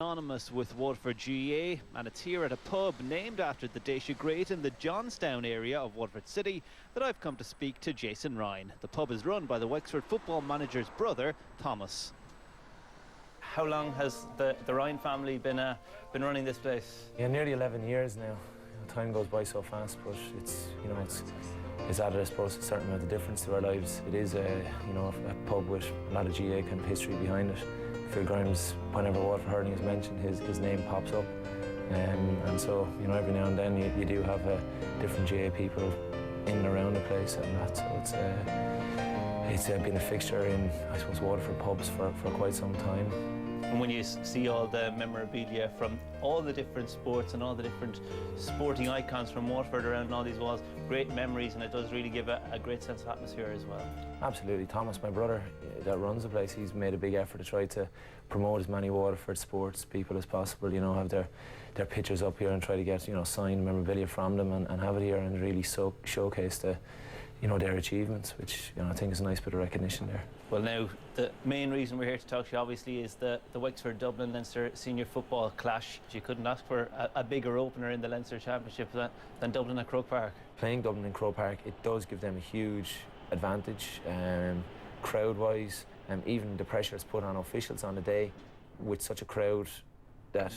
Anonymous with Waterford GA, and it's here at a pub named after the Dacia Great in the Johnstown area of Waterford City that I've come to speak to Jason Ryan. The pub is run by the Wexford football manager's brother, Thomas. How long has the Ryan family been running this place? Yeah, nearly 11 years now. Time goes by so fast, but it's added, I suppose, a certain amount of difference to our lives. It is a pub with a lot of GA kind of history behind it. Phil Grimes, whenever Waterford hurling is mentioned, his name pops up, and so every now and then you do have different GA people in and around the place, and that. So it's been a fixture in, I suppose, Waterford pubs for quite some time. And when you see all the memorabilia from all the different sports and all the different sporting icons from Waterford around all these walls, great memories, and it does really give a great sense of atmosphere as well. Absolutely. Thomas, my brother, that runs the place, he's made a big effort to try to promote as many Waterford sports people as possible, have their pictures up here and try to get, signed memorabilia from them and have it here and really showcase their achievements, which I think is a nice bit of recognition there. Well, now the main reason we're here to talk to you obviously is the Wexford Dublin Leinster senior football clash. You couldn't ask for a bigger opener in the Leinster Championship than Dublin at Croke Park. Playing Dublin in Croke Park, it does give them a huge advantage, crowd-wise, and even the pressure it's put on officials on the day with such a crowd that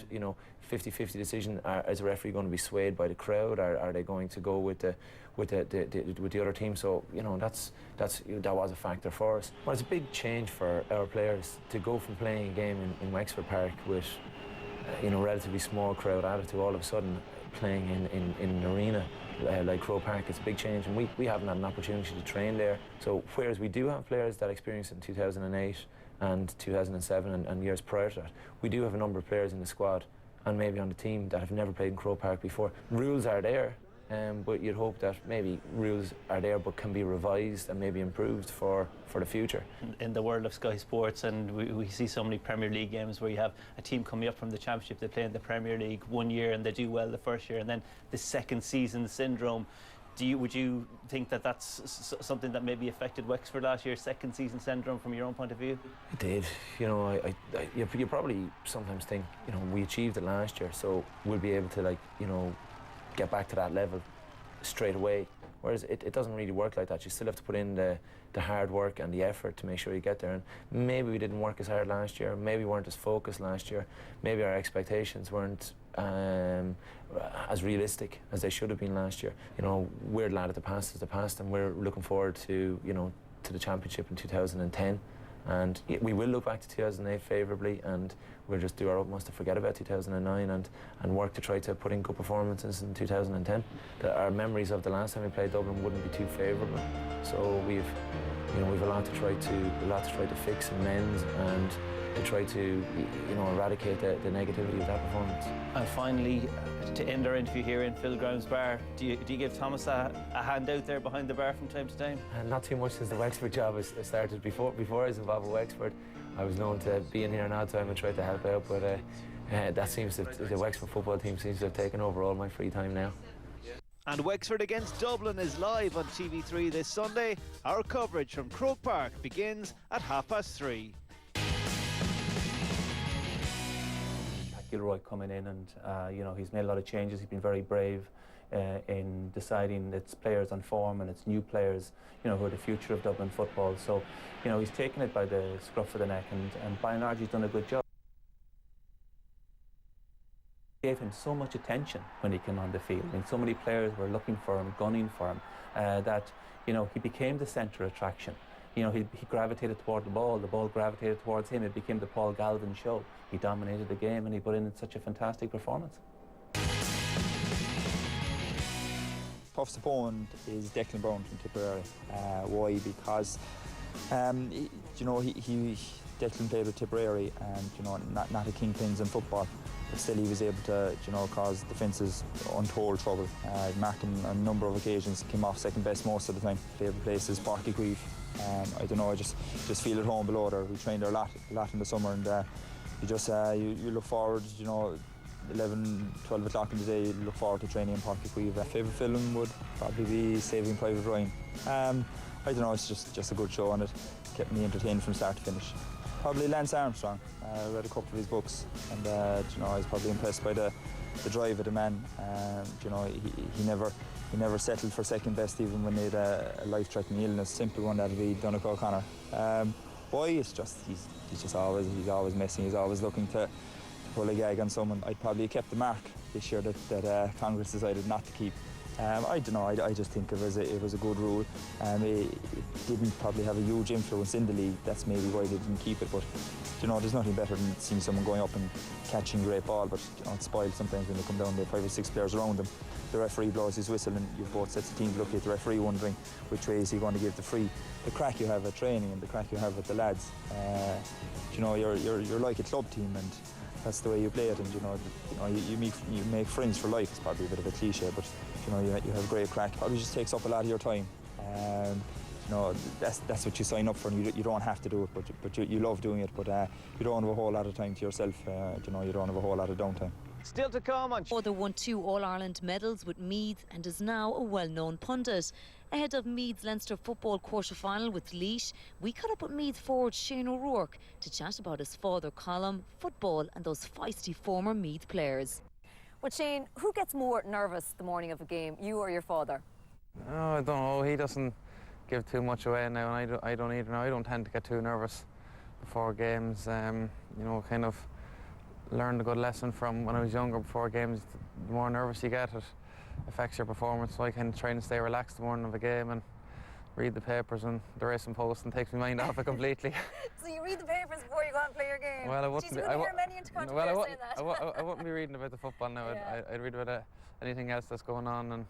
50-50 decision. Is the referee going to be swayed by the crowd? Are they going to go with the other team? So that was a factor for us. Well, it's a big change for our players to go from playing a game in Wexford Park with relatively small crowd added to all of a sudden playing in an arena like Croke Park. It's a big change, and we haven't had an opportunity to train there. So whereas we do have players that experienced it in 2008 and 2007 and years prior to that, we do have a number of players in the squad and maybe on the team that have never played in Croke Park before. Rules are there, but you'd hope that maybe rules are there but can be revised and maybe improved for the future. In the world of Sky Sports, and we see so many Premier League games where you have a team coming up from the Championship, they play in the Premier League one year and they do well the first year, and then the second season syndrome. Would you think that that's something that maybe affected Wexford last year, second season syndrome, from your own point of view? It did. You probably sometimes think, we achieved it last year, so we'll be able to get back to that level straight away. Whereas it doesn't really work like that. You still have to put in the hard work and the effort to make sure you get there. And maybe we didn't work as hard last year. Maybe we weren't as focused last year. Maybe our expectations weren't as realistic as they should have been last year. We're glad that the past is the past, and we're looking forward to to the Championship in 2010. And we will look back to 2008 favourably, and we'll just do our utmost to forget about 2009 and work to try to put in good performances in 2010. Our memories of the last time we played Dublin wouldn't be too favourable. So we've a lot to try to fix and mend, and to try to eradicate the negativity of that performance. And finally, to end our interview here in Phil Grimes' bar, do you give Thomas a hand out there behind the bar from time to time? Not too much since the Wexford job has started. Before I was involved with Wexford, I was known to be in here an odd time and try to help out, but the Wexford football team seems to have taken over all my free time now. And Wexford against Dublin is live on TV3 this Sunday. Our coverage from Croke Park begins at 3:30. Gilroy coming in, and he's made a lot of changes. He's been very brave in deciding its players on form and its new players, who are the future of Dublin football. So, he's taken it by the scruff of the neck, and by and large he's done a good job. Gave him so much attention when he came on the field. I mean, so many players were looking for him, gunning for him, that he became the centre attraction. He gravitated toward the ball gravitated towards him. It became the Paul Galvin show. He dominated the game, and he put in such a fantastic performance. Toughest opponent is Declan Brown from Tipperary. Why? Because Declan played with Tipperary, and not a kingpins in football, but still he was able to cause defences untold trouble. Marking on a number of occasions, came off second best most of the time. Favourite place is Páirc Uí Chaoimh. I just feel at home below there. We trained there a lot in the summer, and you look forward, 11, 12 o'clock in the day, you look forward to training in Páirc Uí Chaoimh. Favourite film would probably be Saving Private Ryan. It's just a good show, and it kept me entertained from start to finish. Probably Lance Armstrong. I read a couple of his books, and you know, I was probably impressed by the drive of the man. You know, he never settled for second best, even when he had a life-threatening illness. Simple one, that'd be Donnacha O'Connor. Boy, it's just he's always messing. He's always looking to pull a gag on someone. I'd probably kept the mark this year that Congress decided not to keep. I don't know. I just think it was a good rule. It didn't probably have a huge influence in the league. That's maybe why they didn't keep it. But you know, there's nothing better than seeing someone going up and catching a great ball. But you know, it's spoiled sometimes when they come down. There are 5 or 6 players around them. The referee blows his whistle, and you've both sets of teams looking at the referee, wondering which way is he going to give the free. The crack you have at training and the crack you have with the lads. You know, you're like a club team, and that's the way you play it. And you know, you make friends for life. It's probably a bit of a cliche, but you know, you have great crack. It probably just takes up a lot of your time. You know, that's what you sign up for, and you don't have to do it, but you love doing it. But you don't have a whole lot of time to yourself. You know, you don't have a whole lot of downtime. Still to come on. Other won 2 All-Ireland medals with Meath and is now a well-known pundit. Ahead of Meath's Leinster football quarter-final with Laois, we caught up with Meath forward Shane O'Rourke to chat about his father column, football and those feisty former Meath players. Well, Shane, who gets more nervous the morning of a game, you or your father? Oh, I don't know. He doesn't give too much away now, and I don't either. Now, I don't tend to get too nervous before games. You know, kind of learned a good lesson from when I was younger. Before games, the more nervous you get, it affects your performance. So I kind of try and stay relaxed the morning of a game and read the papers and the Racing Post, and takes my mind off it completely. So you read the papers before you go out and play your game? Well, I wouldn't. Jeez, you hear many into saying that. I wouldn't be reading about the football now. Yeah. I'd read about anything else that's going on, and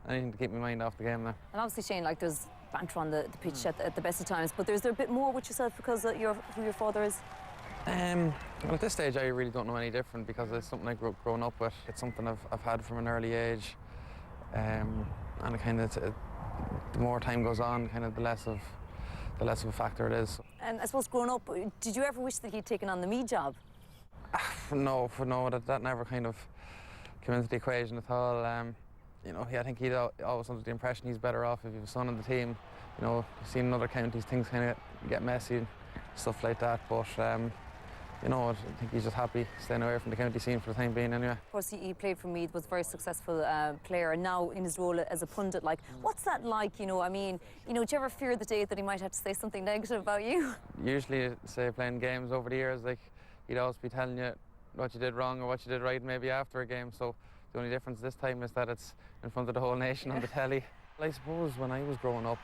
anything to keep my mind off the game now. And obviously, Shane, like, there's banter on the pitch at the best of times, but there's there a bit more with yourself because of who your father is? Well, at this stage, I really don't know any different, because it's something I grew up growing up with. It's something I've had from an early age, and it kind of, the more time goes on, kind of the less of a factor it is. And I suppose growing up, did you ever wish that he'd taken on the Meath job? No, that never kind of came into the equation at all. You know, I think he'd always under the impression he's better off if he was son on the team. You know, you've seen in other counties things kind of get messy and stuff like that, but you know, I think he's just happy staying away from the county scene for the time being anyway. Of course, he played for Meath, was a very successful player, and now in his role as a pundit, like, what's that like, you know? I mean, you know, do you ever fear the day that he might have to say something negative about you? Usually, say, playing games over the years, like, he'd always be telling you what you did wrong or what you did right maybe after a game, so the only difference this time is that it's in front of the whole nation on the telly. I suppose when I was growing up,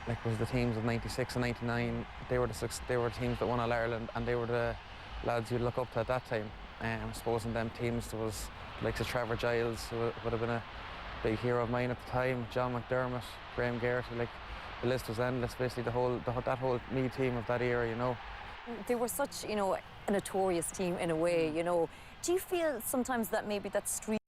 like, was the teams of '96 and '99, they were the teams that won All Ireland, and they were the lads you'd look up to at that time. I suppose in them teams there was like Trevor Giles, who would have been a big hero of mine at the time, John McDermott, Graham Geraghty, like, the list was endless, basically that whole Meath team of that era, you know. They were such, you know, a notorious team in a way, you know. Do you feel sometimes that maybe that streak